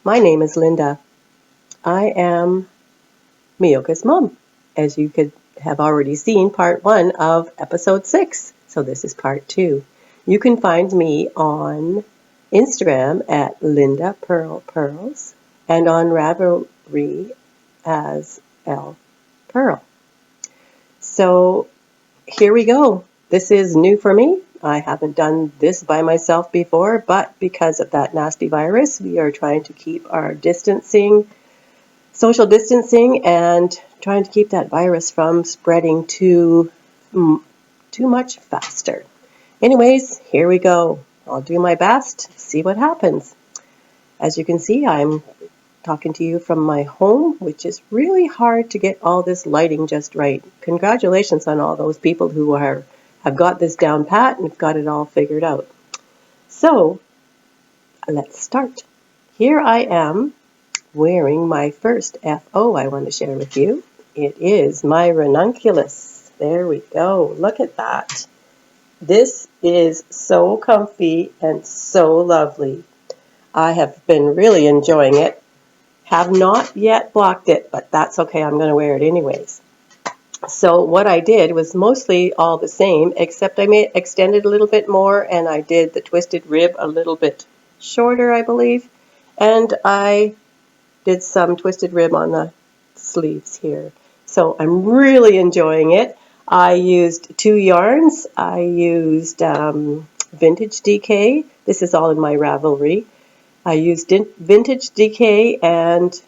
My name is Linda. I am Myoka's mom, as you could have already seen part 1 of episode 6. So this is part 2. You can find me on Instagram at Linda Purls and on Ravelry as L Pearl. So here we go. This is new for me. I haven't done this by myself before, but because of that nasty virus, we are trying to keep our social distancing, and trying to keep that virus from spreading too much faster. Anyways, here we go. I'll do my best, see what happens. As you can see, I'm talking to you from my home, which is really hard to get all this lighting just right. Congratulations on all those people who have got this down pat and have got it all figured out. So, let's start. Here I am wearing my first FO I want to share with you. It is my Ranunculus. There we go. Look at that. This is so comfy and so lovely. I have been really enjoying it. Have not yet blocked it, but that's okay. I'm going to wear it anyways. So what I did was mostly all the same, except I extended a little bit more, and I did the twisted rib a little bit shorter, I believe. And I did some twisted rib on the sleeves here. So I'm really enjoying it. I used 2 yarns. I used vintage DK. This is all in my Ravelry. I used vintage DK and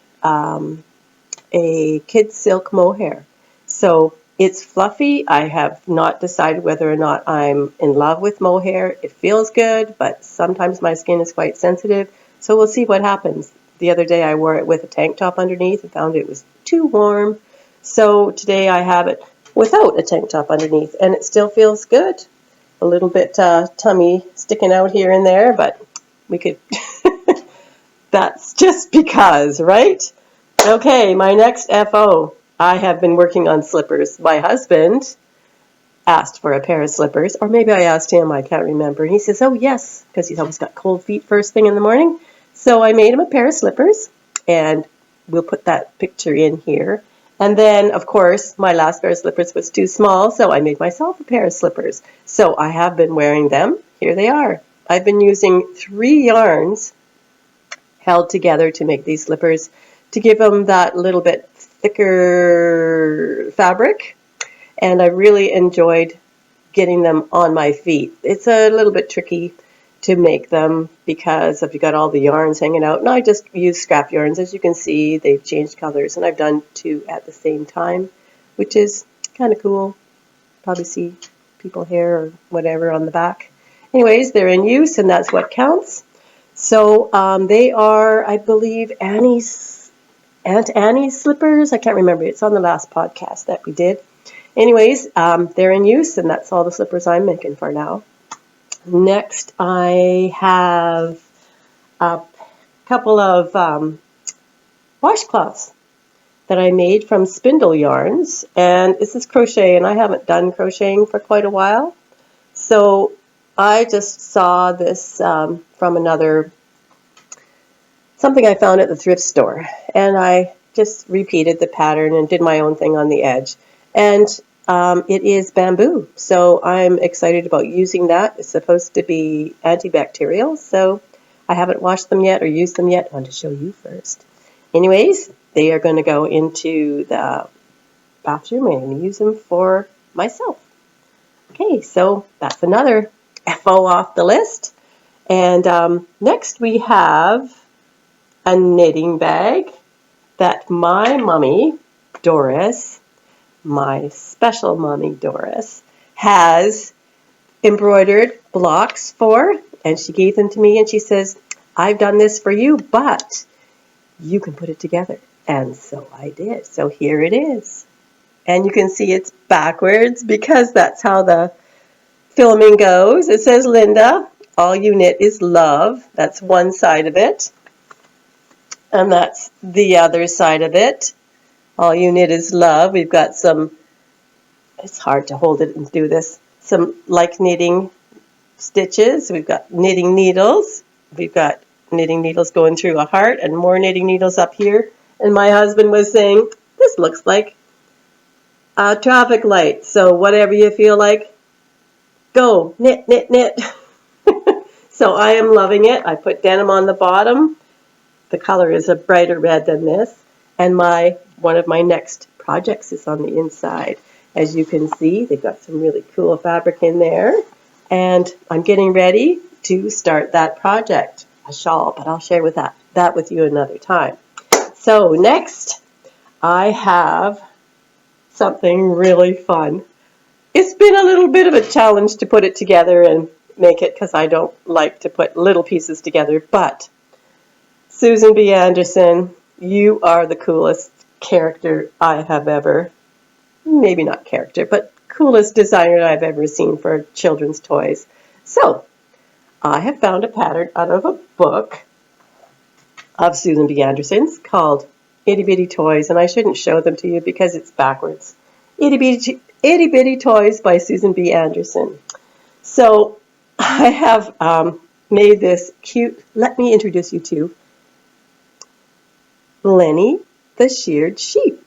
a kid's silk mohair. So it's fluffy. I have not decided whether or not I'm in love with mohair. It feels good, but sometimes my skin is quite sensitive. So we'll see what happens. The other day I wore it with a tank top underneath and found it was too warm. So today I have it without a tank top underneath, and it still feels good. A little bit tummy sticking out here and there, but we could... That's just because, right? Okay, my next FO. I have been working on slippers. My husband asked for a pair of slippers, or maybe I asked him, I can't remember. And he says, oh yes, because he's always got cold feet first thing in the morning. So I made him a pair of slippers, and we'll put that picture in here. And then, of course, my last pair of slippers was too small, so I made myself a pair of slippers. So I have been wearing them. Here they are. I've been using 3 yarns held together to make these slippers, to give them that little bit thicker fabric. And I really enjoyed getting them on my feet. It's a little bit tricky to make them because if you got all the yarns hanging out. And I just use scrap yarns. As you can see, they've changed colors, and I've done 2 at the same time, which is kind of cool. Probably see people hair or whatever on the back. Anyways, they're in use, and that's what counts. So they are, I believe, Aunt Annie's slippers. I can't remember. It's on the last podcast that we did. Anyways, they're in use, and that's all the slippers I'm making for now. Next, I have a couple of washcloths that I made from spindle yarns. And this is crochet, and I haven't done crocheting for quite a while. So I just saw this from something I found at the thrift store, and I just repeated the pattern and did my own thing on the edge. And it is bamboo, so I'm excited about using that. It's supposed to be antibacterial, so I haven't washed them yet or used them yet. I want to show you first. Anyways, they are going to go into the bathroom, and I'm going to use them for myself. Okay, so that's another FO off the list. And next we have a knitting bag that my mummy, Doris, my special mummy, Doris, has embroidered blocks for, and she gave them to me, and she says, I've done this for you, but you can put it together. And so I did. So here it is. And you can see it's backwards because that's how the filming goes. It says, Linda, all you knit is love. That's one side of it. And that's the other side of it. All you knit is love. We've got some, it's hard to hold it and do this, some like knitting stitches. We've got knitting needles. We've got knitting needles going through a heart and more knitting needles up here. And my husband was saying, this looks like a traffic light. So whatever you feel like, go, knit, knit, knit. So I am loving it. I put denim on the bottom. The color is a brighter red than this. And one of my next projects is on the inside. As you can see, they've got some really cool fabric in there. And I'm getting ready to start that project, a shawl, but I'll share that with you another time. So next, I have something really fun. It's been a little bit of a challenge to put it together and make it because I don't like to put little pieces together, but Susan B. Anderson, you are the coolest character I have ever, maybe not character, but coolest designer I've ever seen for children's toys. So I have found a pattern out of a book of Susan B. Anderson's called Itty Bitty Toys, and I shouldn't show them to you because it's backwards. Itty Bitty Toys by Susan B. Anderson. So I have made this cute, let me introduce you to Lenny the Sheared Sheep.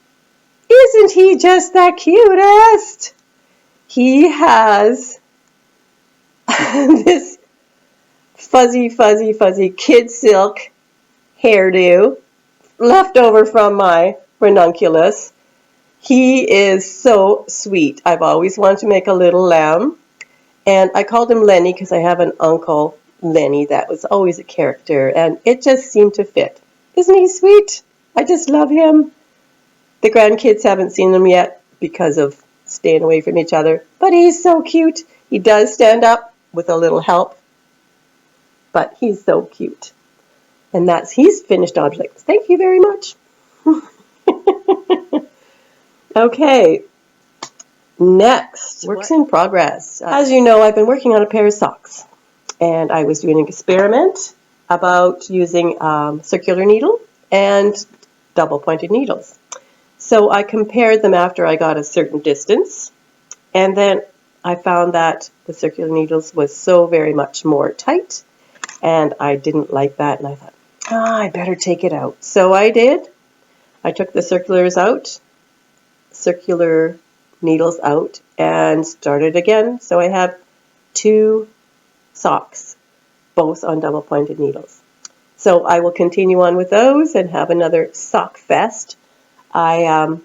Isn't he just the cutest? He has this fuzzy kid silk hairdo left over from my Ranunculus. He is so sweet. I've always wanted to make a little lamb, and I called him Lenny because I have an uncle, Lenny, that was always a character, and it just seemed to fit. Isn't he sweet? I just love him. The grandkids haven't seen him yet because of staying away from each other, but he's so cute. He does stand up with a little help, but he's so cute. And he's finished objects. Thank you very much. Okay, next, works in progress. As you know, I've been working on a pair of socks, and I was doing an experiment about using circular needle and double-pointed needles. So I compared them after I got a certain distance, and then I found that the circular needles was so very much more tight, and I didn't like that, and I thought, I better take it out. So I did. I took the circular needles out, and started again. So I have 2 socks, both on double-pointed needles. So I will continue on with those and have another sock fest. I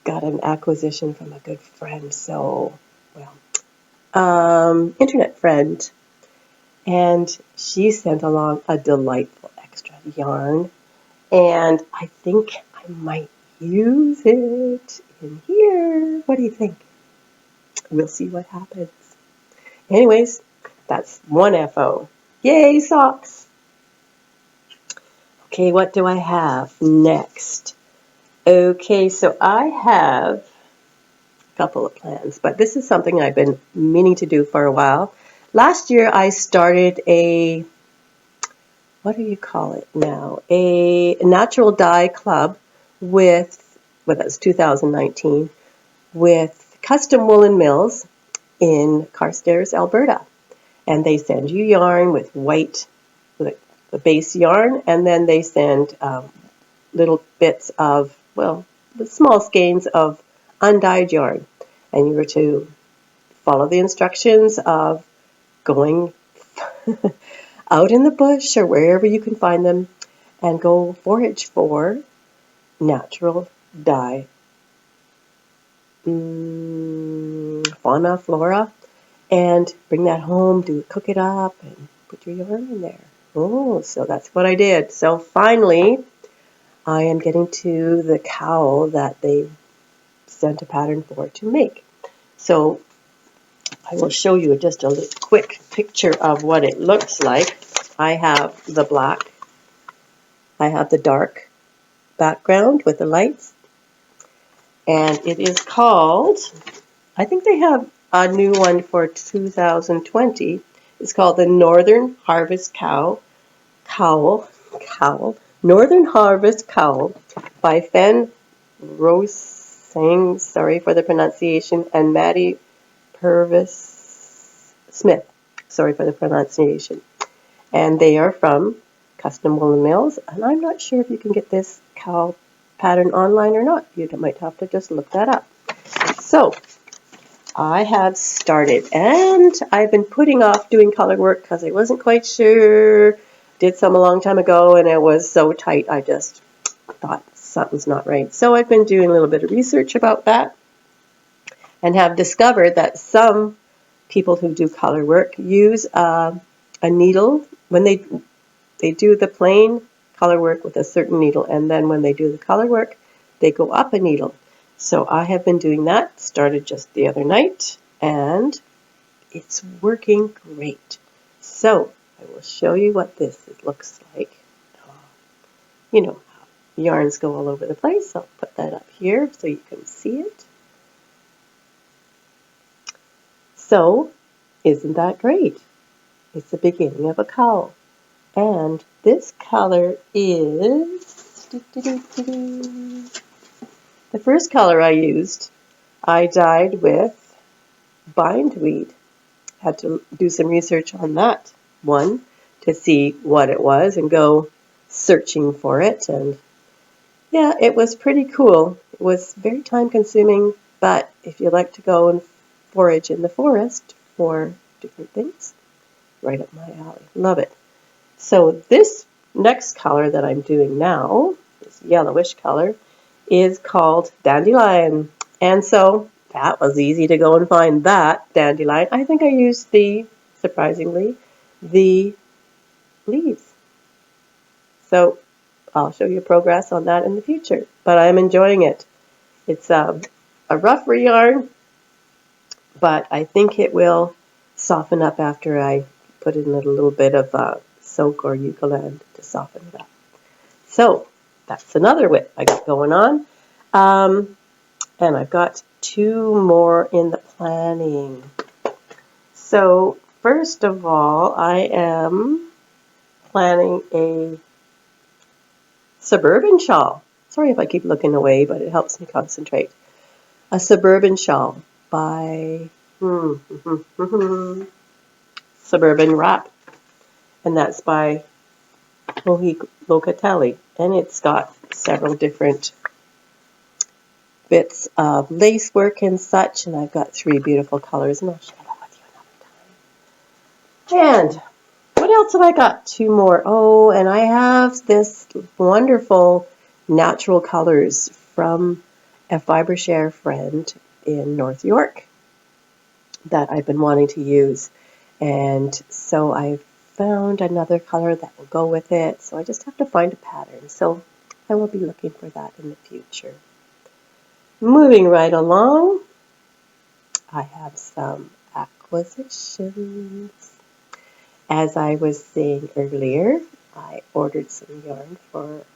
got an acquisition from a good friend, internet friend, and she sent along a delightful extra yarn, and I think I might use it in here. What do you think? We'll see what happens. Anyways, that's one FO. Yay, socks! Okay, what do I have next? Okay, so I have a couple of plans, but this is something I've been meaning to do for a while. Last year I started a, what do you call it now? A natural dye club with, well, that's 2019, with Custom Woolen Mills in Carstairs, Alberta. And they send you yarn with white, the base yarn, and then they send little bits of, well, the small skeins of undyed yarn. And you were to follow the instructions of going out in the bush or wherever you can find them and go forage for natural dye. Fauna, flora, and bring that home, cook it up, and put your yarn in there. Oh, so that's what I did. So finally, I am getting to the cowl that they sent a pattern for to make. So I will show you just a quick picture of what it looks like. I have the black, I have the dark background with the lights, and it is called, I think they have a new one for 2020. It's called the Northern Harvest Cowl, Northern Harvest Cowl by Fen Rosang, sorry for the pronunciation, and Maddie Purvis Smith, sorry for the pronunciation. And they are from Custom Woolen Mills, and I'm not sure if you can get this cowl pattern online or not. You might have to just look that up. So I have started, and I've been putting off doing color work because I wasn't quite sure. Did some a long time ago, and it was so tight I just thought something's not right. So I've been doing a little bit of research about that and have discovered that some people who do color work use a needle when they do the plain color work with a certain needle, and then when they do the color work, they go up a needle. So I have been doing that, started just the other night, and it's working great. So I will show you what this looks like. You know how yarns go all over the place. I'll put that up here so you can see it. So isn't that great? It's the beginning of a cowl. And this color is, the first color I used, I dyed with bindweed. Had to do some research on that one to see what it was and go searching for it. And yeah, it was pretty cool. It was very time consuming, but if you like to go and forage in the forest for different things, right up my alley. Love it. So this next color that I'm doing now, this yellowish color, is called Dandelion. And so that was easy to go and find that Dandelion. I think I used surprisingly, the leaves. So I'll show you progress on that in the future, but I'm enjoying it. It's a rougher yarn, but I think it will soften up after I put in a little bit of soak or eucalypt to soften it up. So that's another whip I got going on. And I've got 2 more in the planning. So first of all, I am planning a suburban shawl. Sorry if I keep looking away, but it helps me concentrate. A suburban shawl by Suburban Wrap. And that's by Locatelli. And it's got several different bits of lace work and such, and I've got 3 beautiful colors, and I'll share that with you another time. And what else have I got? 2 more. Oh, and I have this wonderful natural colors from a fiber share friend in North York that I've been wanting to use, and so I've found another color that will go with it, so I just have to find a pattern. So I will be looking for that in the future. Moving right along, I have some acquisitions. As I was saying earlier, I ordered some yarn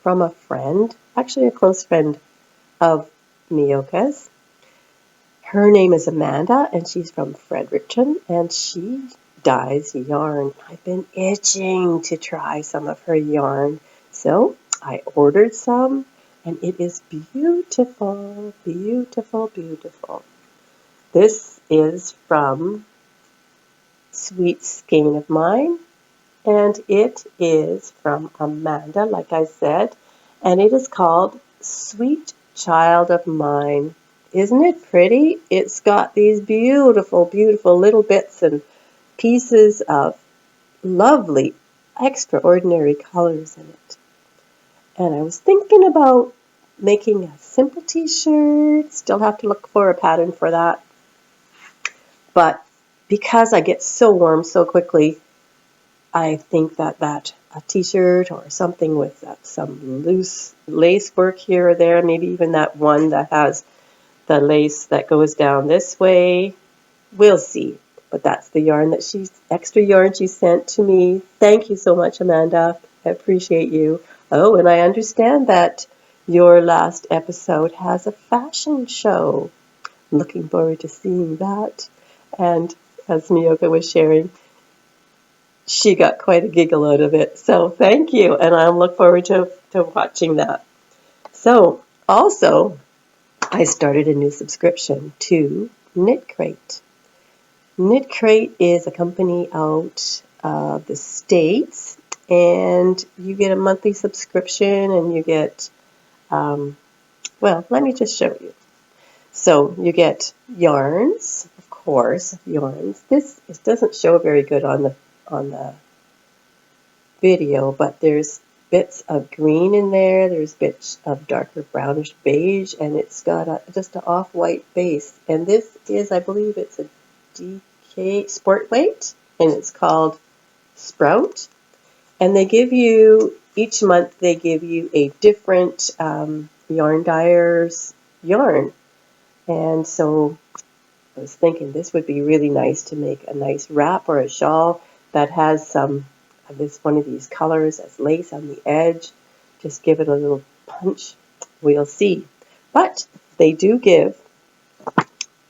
from a friend, actually a close friend of Myoka's. Her name is Amanda, and she's from Fredericton, and she dyes yarn. I've been itching to try some of her yarn, so I ordered some. And it is beautiful, beautiful, beautiful. This is from Sweet Skein of Mine, and it is from Amanda, like I said, and it is called Sweet Child of Mine. Isn't it pretty? It's got these beautiful, beautiful little bits and pieces of lovely, extraordinary colors in it. And I was thinking about making a simple t-shirt. Still have to look for a pattern for that. But because I get so warm so quickly, I think that a t-shirt or something with some loose lace work here or there, maybe even that one that has the lace that goes down this way, we'll see. But that's the yarn extra yarn she sent to me. Thank you so much, Amanda. I appreciate you. Oh, and I understand that your last episode has a fashion show. I'm looking forward to seeing that. And as Myoka was sharing, she got quite a giggle out of it. So thank you, and I look forward to watching that. So also, I started a new subscription to Knit Crate. Knit Crate is a company out of the States, and you get a monthly subscription, and you get, well, let me just show you. So you get yarns, of course, yarns. This it doesn't show very good on the video, but there's bits of green in there, there's bits of darker brownish beige, and it's got just an off-white base. And this is, I believe it's a DK Sport Weight, and it's called Sprout. And they give you, each month they give you a different yarn dyer's yarn. And so I was thinking this would be really nice to make a nice wrap or a shawl that has some of one of these colors as lace on the edge. Just give it a little punch. We'll see. But they do give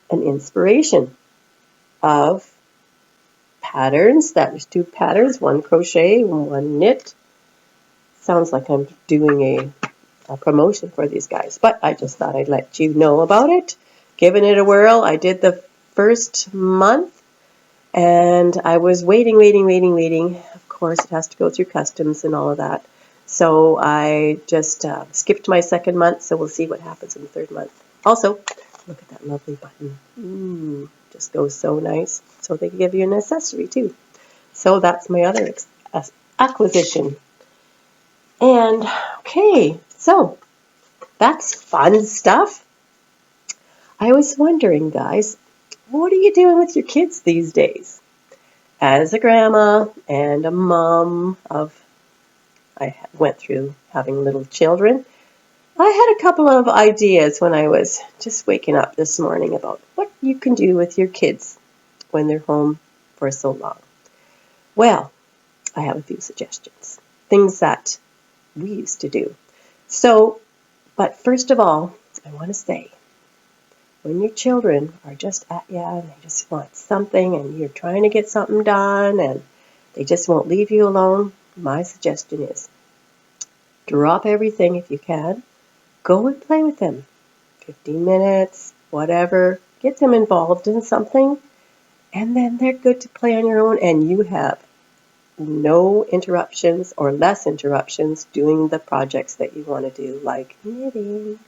an inspiration of patterns. There's 2 patterns, 1 crochet and 1 knit. Sounds like I'm doing a promotion for these guys, but I just thought I'd let you know about it. Giving it a whirl. I did the first month, and I was waiting. Of course, it has to go through customs and all of that. So I just skipped my second month, so we'll see what happens in the third month. Also, look at that lovely button. Just goes so nice. So they give you an accessory too. So that's my other acquisition. And okay, so that's fun stuff. I was wondering, guys, what are you doing with your kids these days? As a grandma and a mom I went through having little children, I had a couple of ideas when I was just waking up this morning about what you can do with your kids when they're home for so long. Well, I have a few suggestions, things that we used to do. So, but first of all, I want to say, when your children are just at you and they just want something and you're trying to get something done and they just won't leave you alone, my suggestion is drop everything if you can. Go and play with them. 15 minutes, whatever. Get them involved in something, and then they're good to play on your own, and you have no interruptions or less interruptions doing the projects that you want to do, like knitting.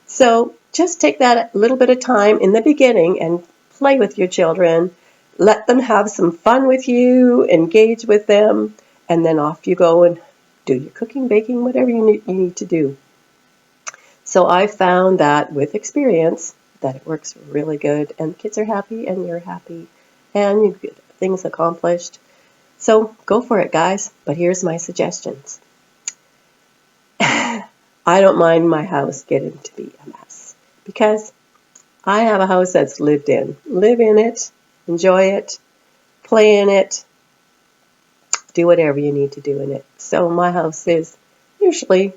So just take that little bit of time in the beginning and play with your children. Let them have some fun with you, engage with them, and then off you go and do your cooking, baking, whatever you need to do. So I found that with experience that it works really good, and kids are happy and you're happy and you get things accomplished. So go for it, guys. But here's my suggestions. I don't mind my house getting to be a mess because I have a house that's lived in. Live in it, enjoy it, play in it, do whatever you need to do in it. So my house is usually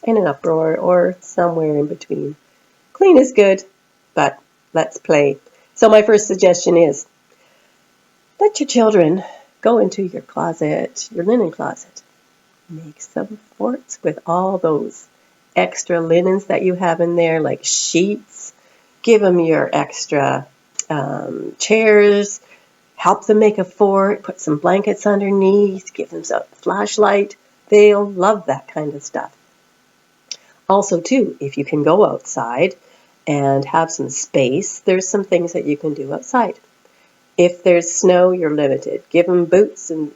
in an uproar or somewhere in between. Clean is good, but let's play. So my first suggestion is let your children go into your closet, your linen closet. Make some forts with all those extra linens that you have in there, like sheets. Give them your extra chairs. Help them make a fort. Put some blankets underneath. Give them a flashlight. They'll love that kind of stuff. Also, too, if you can go outside and have some space, there's some things that you can do outside. If there's snow, you're limited. Give them boots and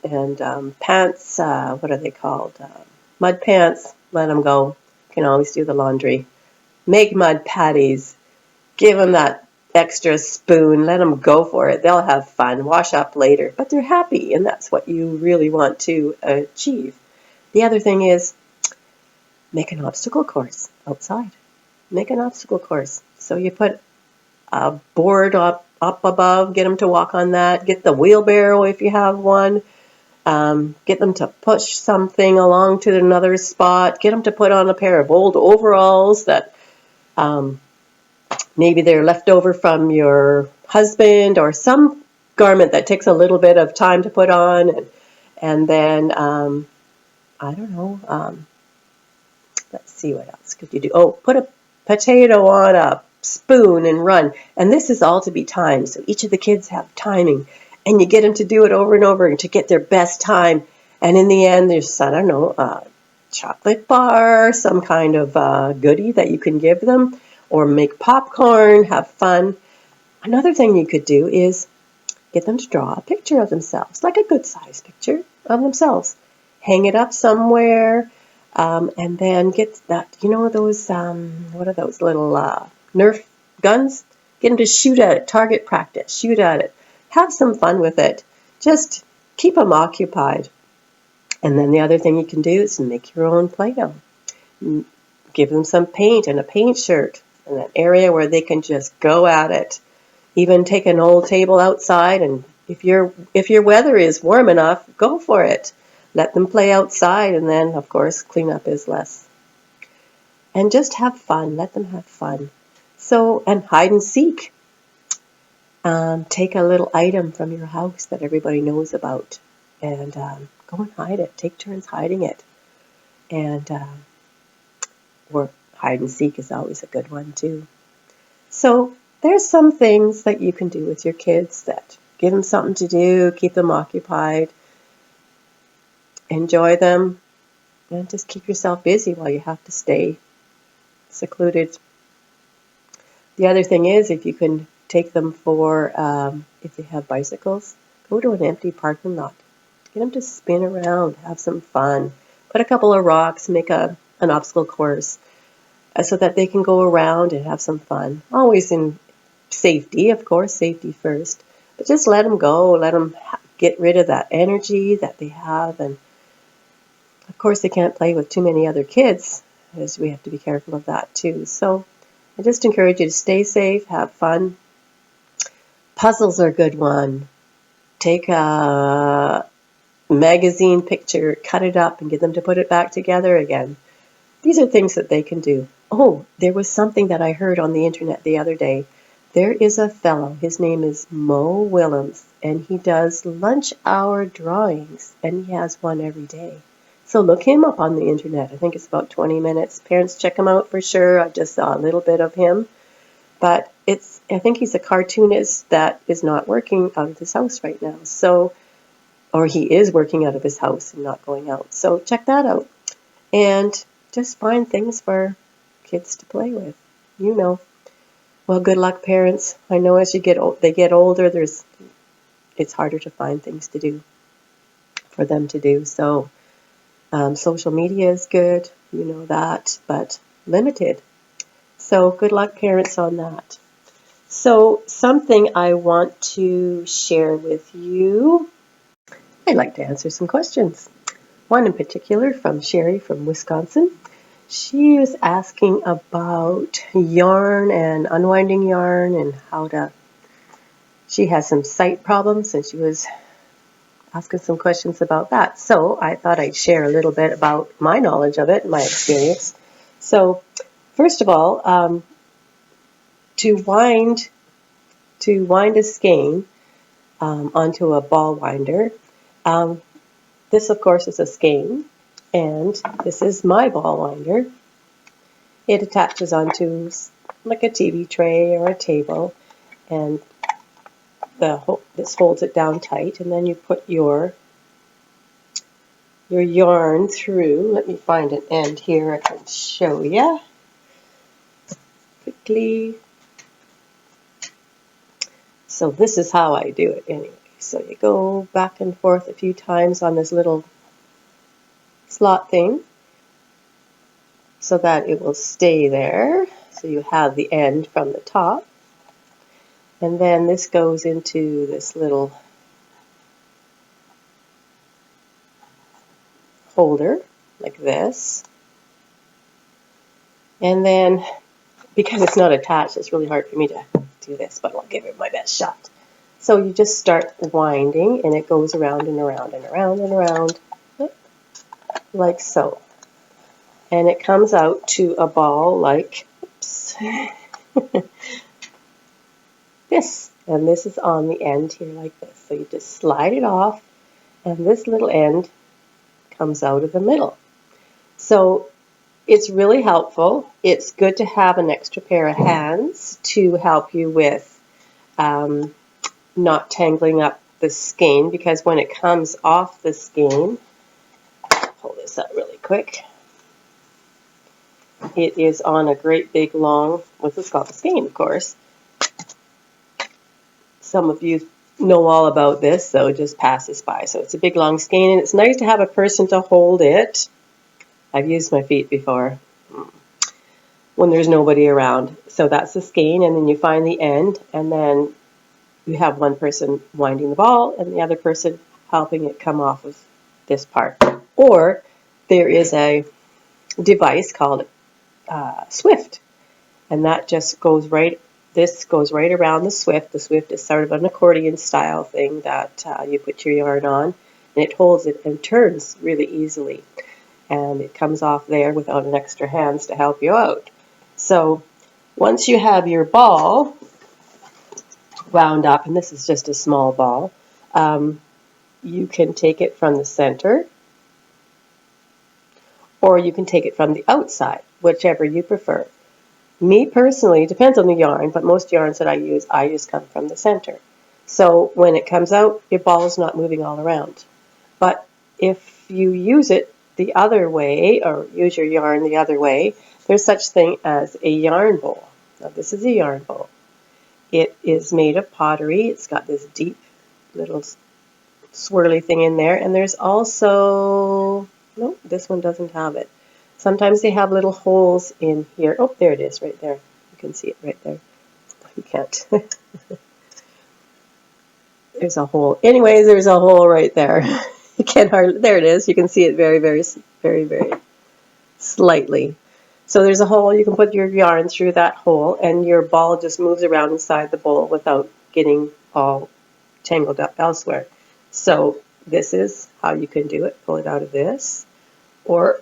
pants. What are they called? Mud pants. Let them go. You can always do the laundry. Make mud patties. Give them that extra spoon. Let them go for it. They'll have fun. Wash up later. But they're happy, and that's what you really want to achieve. The other thing is make an obstacle course outside. Make an obstacle course. So you put a board up above, get them to walk on that. Get the wheelbarrow if you have one. Get them to push something along to another spot. Get them to put on a pair of old overalls that maybe they're left over from your husband, or some garment that takes a little bit of time to put on. And then, I don't know, let's see, what else could you do? Oh, put a potato on a spoon and run. And this is all to be timed. So each of the kids have timing. And you get them to do it over and over and to get their best time. And in the end, there's, I don't know, a chocolate bar, some kind of goodie that you can give them, or make popcorn, have fun. Another thing you could do is get them to draw a picture of themselves, like a good size picture of themselves. Hang it up somewhere, and then get that, you know, those, what are those little Nerf guns? Get them to shoot at it, target practice, shoot at it. Have some fun with it. Just keep them occupied. And then the other thing you can do is make your own Play-Doh. Give them some paint and a paint shirt and an area where they can just go at it. Even take an old table outside, and if your weather is warm enough, go for it. Let them play outside, and then, of course, cleanup is less. And just have fun. Let them have fun. So, and hide and seek. Take a little item from your house that everybody knows about, and go and hide it. Take turns hiding it. And or hide and seek is always a good one, too. So there's some things that you can do with your kids that give them something to do, keep them occupied, enjoy them, and just keep yourself busy while you have to stay secluded. The other thing is, if you can take them for, if they have bicycles, go to an empty parking lot. Get them to spin around, have some fun. Put a couple of rocks, make an obstacle course, so that they can go around and have some fun. Always in safety, of course, safety first. But just let them go, let them get rid of that energy that they have. And of course, they can't play with too many other kids, as we have to be careful of that too. So I just encourage you to stay safe, have fun. Puzzles are a good one. Take a magazine picture, cut it up, and get them to put it back together again. These are things that they can do. Oh, there was something that I heard on the internet the other day. There is a fellow, his name is Mo Willems, and he does lunch hour drawings, and he has one every day. So look him up on the internet. I think it's about 20 minutes. Parents, check him out for sure. I just saw a little bit of him. But I think he's a cartoonist that is not working out of his house right now. So, or he is working out of his house and not going out. So check that out. And just find things for kids to play with. You know. Well, good luck, parents. I know as they get older, it's harder to find things to do for them to do. So social media is good, you know that, but limited. So good luck, parents, on that. So something I want to share with you. I'd like to answer some questions. One in particular from Sherry from Wisconsin. She was asking about yarn and unwinding yarn and she has some sight problems, and she was asking some questions about that. So I thought I'd share a little bit about my knowledge of it, my experience. So first of all, to wind a skein onto a ball winder, this of course is a skein. And this is my ball winder. It attaches onto like a TV tray or a table, and this holds it down tight. And then you put your yarn through. Let me find an end here I can show you quickly. So this is how I do it anyway. So you go back and forth a few times on this little slot thing so that it will stay there. So you have the end from the top, and then this goes into this little holder like this. And then because it's not attached, it's really hard for me to do this, but I'll give it my best shot. So you just start winding, and it goes around and around and around and around like so. And it comes out to a ball like, oops, this. And this is on the end here like this. So you just slide it off, and this little end comes out of the middle. So it's really helpful. It's good to have an extra pair of hands to help you with not tangling up the skein, because when it comes off the skein, this up really quick. It is on a great big long, what's it called? A skein, of course. Some of you know all about this, so just pass this by. So it's a big long skein, and it's nice to have a person to hold it. I've used my feet before when there's nobody around. So that's the skein, and then you find the end, and then you have one person winding the ball and the other person helping it come off of this part. Or there is a device called Swift, and that just goes right, this goes right around the Swift. The Swift is sort of an accordion style thing that you put your yarn on, and it holds it and turns really easily. And it comes off there without an extra hands to help you out. So once you have your ball wound up, and this is just a small ball, you can take it from the center, or you can take it from the outside, whichever you prefer. Me personally, it depends on the yarn, but most yarns that I use come from the center. So when it comes out, your ball is not moving all around. But if you use it the other way, or use your yarn the other way, there's such thing as a yarn bowl. Now this is a yarn bowl. It is made of pottery. It's got this deep little swirly thing in there, and there's also, no, this one doesn't have it. Sometimes they have little holes in here. Oh, there it is, right there. You can see it right there. You can't. There's a hole. Anyways, there's a hole right there. You can't hardly, there it is. You can see it very, very, very, very slightly. So there's a hole. You can put your yarn through that hole, and your ball just moves around inside the bowl without getting all tangled up elsewhere. So this is how you can do it. Pull it out of this, or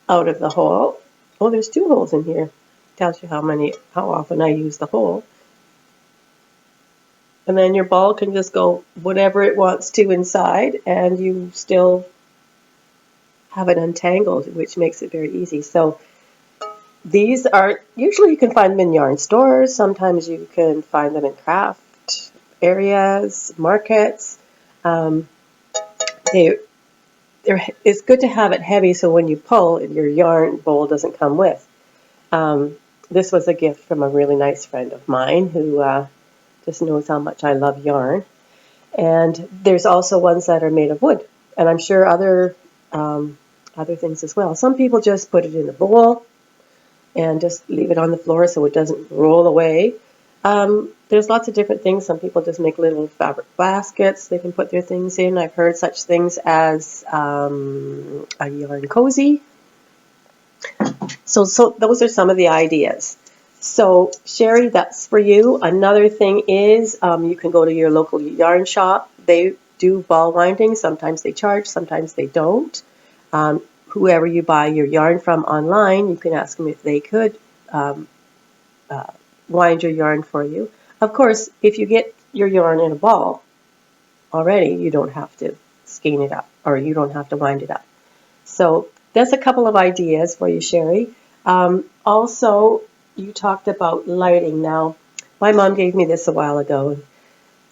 out of the hole. Oh, there's two holes in here. Tells you how often I use the hole. And then your ball can just go whatever it wants to inside, and you still have it untangled, which makes it very easy. So these are, usually you can find them in yarn stores. Sometimes you can find them in craft areas, markets. It's good to have it heavy so when you pull, your yarn bowl doesn't come with. This was a gift from a really nice friend of mine who just knows how much I love yarn. And there's also ones that are made of wood, and I'm sure other things as well. Some people just put it in a bowl and just leave it on the floor so it doesn't roll away. There's lots of different things. Some people just make little fabric baskets they can put their things in. I've heard such things as a yarn cozy. So those are some of the ideas. So Sherry, that's for you. Another thing is you can go to your local yarn shop. They do ball winding. Sometimes they charge, sometimes they don't. Whoever you buy your yarn from online, you can ask them if they could wind your yarn for you. Of course, if you get your yarn in a ball already, you don't have to skein it up, or you don't have to wind it up. So that's a couple of ideas for you, Sherry. Also, you talked about lighting. Now, my mom gave me this a while ago.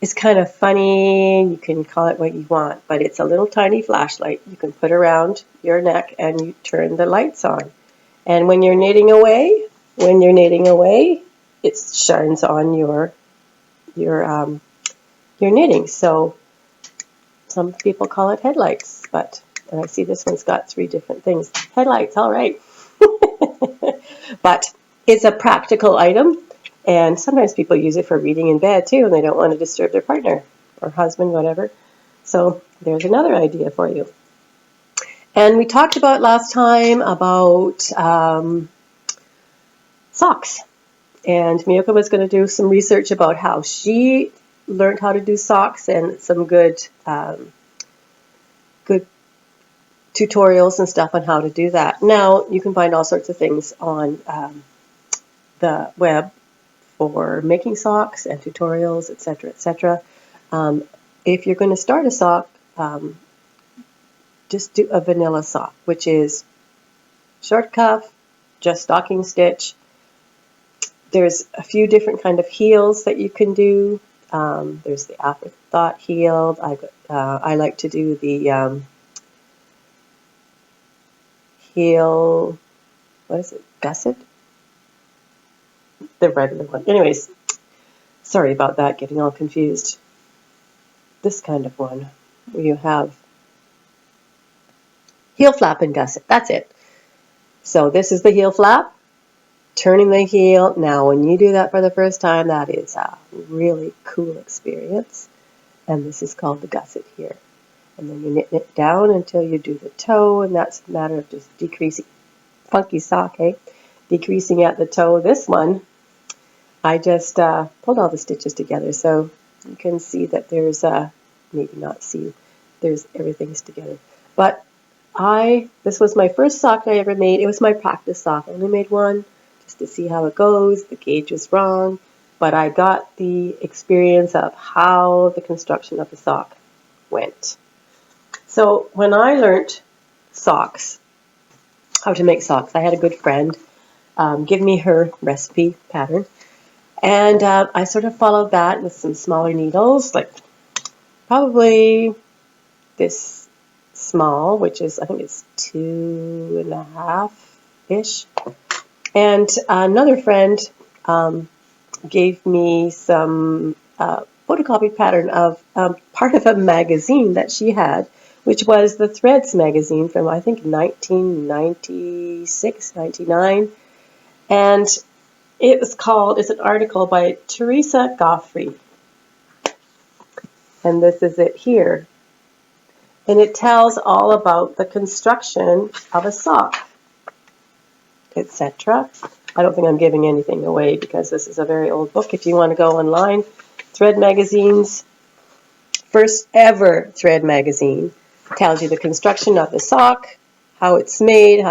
It's kind of funny. You can call it what you want, but it's a little tiny flashlight you can put around your neck, and you turn the lights on. And when you're knitting away, it shines on your knitting. So some people call it headlights, but and I see this one's got 3 different things. Headlights, all right. But it's a practical item, and sometimes people use it for reading in bed too, and they don't want to disturb their partner or husband, whatever. So there's another idea for you. And we talked about last time about socks. And Myoka was going to do some research about how she learned how to do socks, and some good tutorials and stuff on how to do that. Now you can find all sorts of things on the web for making socks and tutorials, etc., etc. If you're going to start a sock, just do a vanilla sock, which is short cuff, just stocking stitch. There's a few different kind of heels that you can do. There's the afterthought heel. I like to do the heel, what is it, gusset? The regular one. Anyways, sorry about that, getting all confused. This kind of one, where you have heel flap and gusset. That's it. So this is the heel flap, turning the heel. Now, when you do that for the first time, that is a really cool experience. And this is called the gusset here. And then you knit it down until you do the toe, and that's a matter of just decreasing. Funky sock, eh? Decreasing at the toe. This one, I just pulled all the stitches together, so you can see that there's, maybe not see, there's everything's together. But this was my first sock I ever made. It was my practice sock. I only made one just to see how it goes. The gauge was wrong, but I got the experience of how the construction of the sock went. So when I learned socks, how to make socks, I had a good friend give me her recipe pattern, and I sort of followed that with some smaller needles, like probably this small, which is, I think it's 2.5-ish. And another friend gave me some photocopied pattern of part of a magazine that she had, which was the Threads magazine from, I think, 1996, 99. And it was called, it's an article by Teresa Goffrey. And this is it here. And it tells all about the construction of a sock, etc. I don't think I'm giving anything away because this is a very old book. If you want to go online, Thread Magazine's first ever Thread magazine tells you the construction of the sock, how it's made,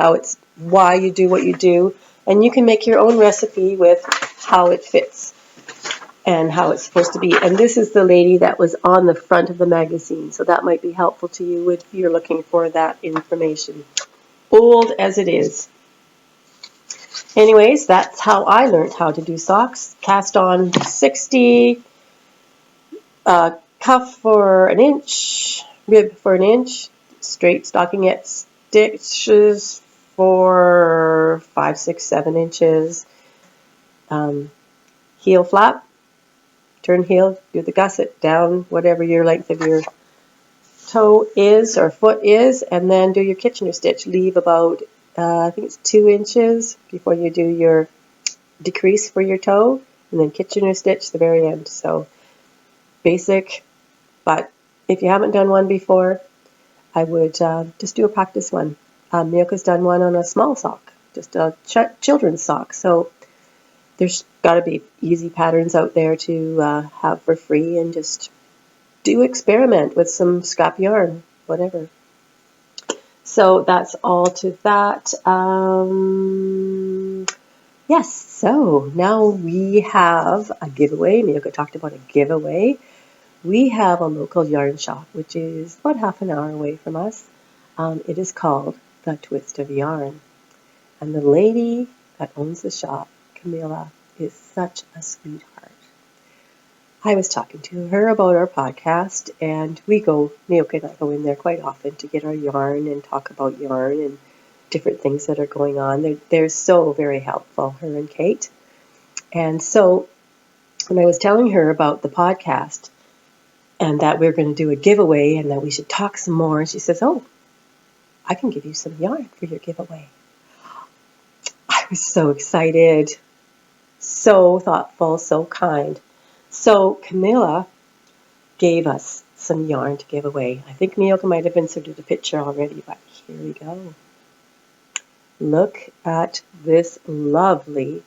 why you do what you do, and you can make your own recipe with how it fits and how it's supposed to be. And this is the lady that was on the front of the magazine, so that might be helpful to you if you're looking for that information. Old as it is. Anyways, that's how I learned how to do socks. Cast on 60, cuff for 1 inch, rib for 1 inch, straight stockinette stitches for 5, 6, 7 inches, heel flap, turn heel, do the gusset down whatever your length of your toe is or foot is, and then do your Kitchener stitch. Leave about, I think it's 2 inches before you do your decrease for your toe, and then Kitchener stitch the very end. So basic, but if you haven't done one before, I would just do a practice one. Myoka's done one on a small sock, just a children's sock. So there's got to be easy patterns out there to have for free, and just do experiment with some scrap yarn, whatever. So that's all to that. Yes, so now we have a giveaway. Myoka talked about a giveaway. We have a local yarn shop, which is about half an hour away from us. It is called The Twist of Yarn. And the lady that owns the shop, Camilla, is such a sweetheart. I was talking to her about our podcast, and Myoka and I go in there quite often to get our yarn and talk about yarn and different things that are going on. They're so very helpful, her and Kate. And so when I was telling her about the podcast and that we were going to do a giveaway and that we should talk some more, and she says, "Oh, I can give you some yarn for your giveaway." I was so excited, so thoughtful, so kind. So Camilla gave us some yarn to give away. I think Myoka might have inserted a picture already, but here we go. Look at this lovely,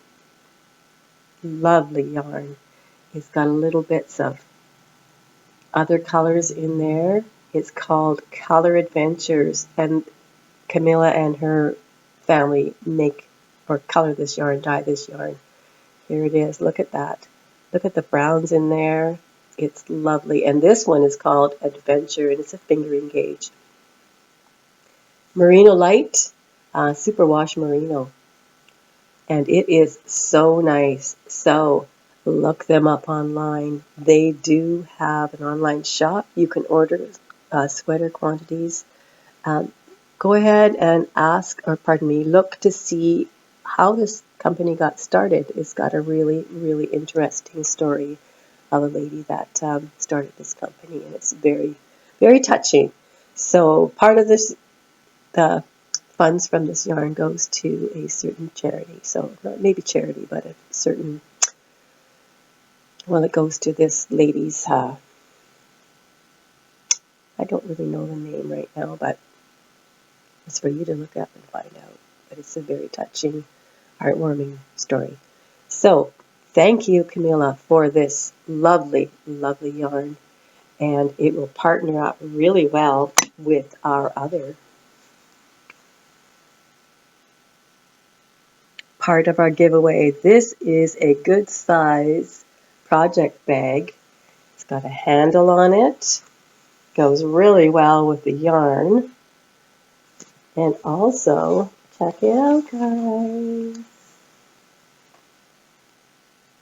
lovely yarn. It's got little bits of other colors in there. It's called Color Adventures, and Camilla and her family make or color this yarn, dye this yarn. Here it is. Look at that. Look at the browns in there. It's lovely. And this one is called Adventure, and it's a fingering gauge. Merino Light, Superwash Merino. And it is so nice. So look them up online. They do have an online shop. You can order sweater quantities. go ahead and look to see how this company got started. It's got a really, really interesting story of a lady that started this company, and it's very, very touching. So part of this, the funds from this yarn goes to a certain charity. So not maybe charity, but a certain, well, it goes to this lady's, I don't really know the name right now, but it's for you to look up and find out. But it's a very touching, heartwarming story. So thank you, Camilla, for this lovely, lovely yarn. And it will partner up really well with our other part of our giveaway. This is a good size project bag. It's got a handle on it. Goes really well with the yarn. And also, check it out, guys.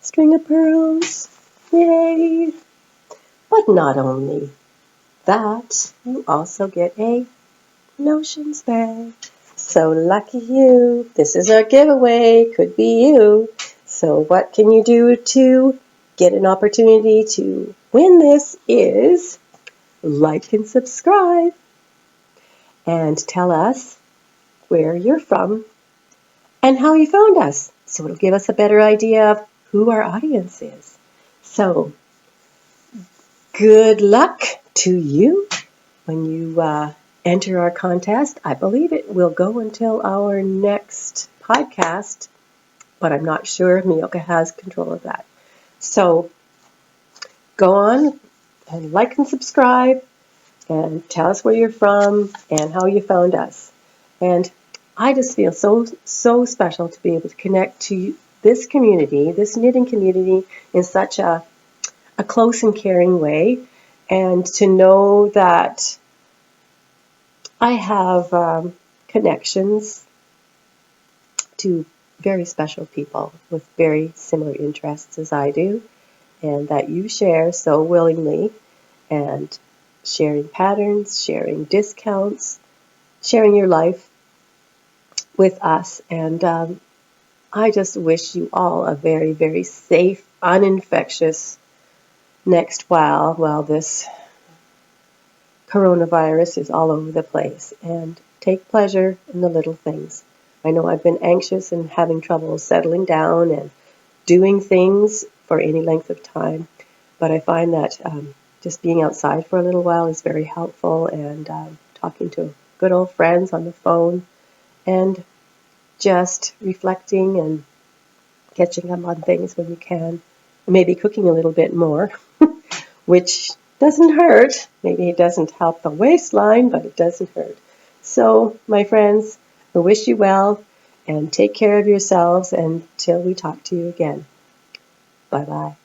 String of pearls. Yay! But not only that, you also get a notions bag. So lucky you. This is our giveaway. Could be you. So what can you do to get an opportunity to win this is like and subscribe and tell us where you're from and how you found us. So it'll give us a better idea of who our audience is. So good luck to you when you enter our contest. I believe it will go until our next podcast, but I'm not sure. Myoka has control of that. So go on and like and subscribe and tell us where you're from and how you found us. And I just feel so special to be able to connect to this community, this knitting community, in such a close and caring way, and to know that I have connections to very special people with very similar interests as I do, and that you share so willingly, and sharing patterns, sharing discounts, sharing your life with us. And I just wish you all a very, very safe, uninfectious next while this coronavirus is all over the place. And take pleasure in the little things. I know I've been anxious and having trouble settling down and doing things for any length of time, but I find that just being outside for a little while is very helpful, and talking to good old friends on the phone, and just reflecting and catching up on things when you can, maybe cooking a little bit more, which doesn't hurt. Maybe it doesn't help the waistline, but it doesn't hurt. So, my friends, I wish you well, and take care of yourselves until we talk to you again. Bye-bye.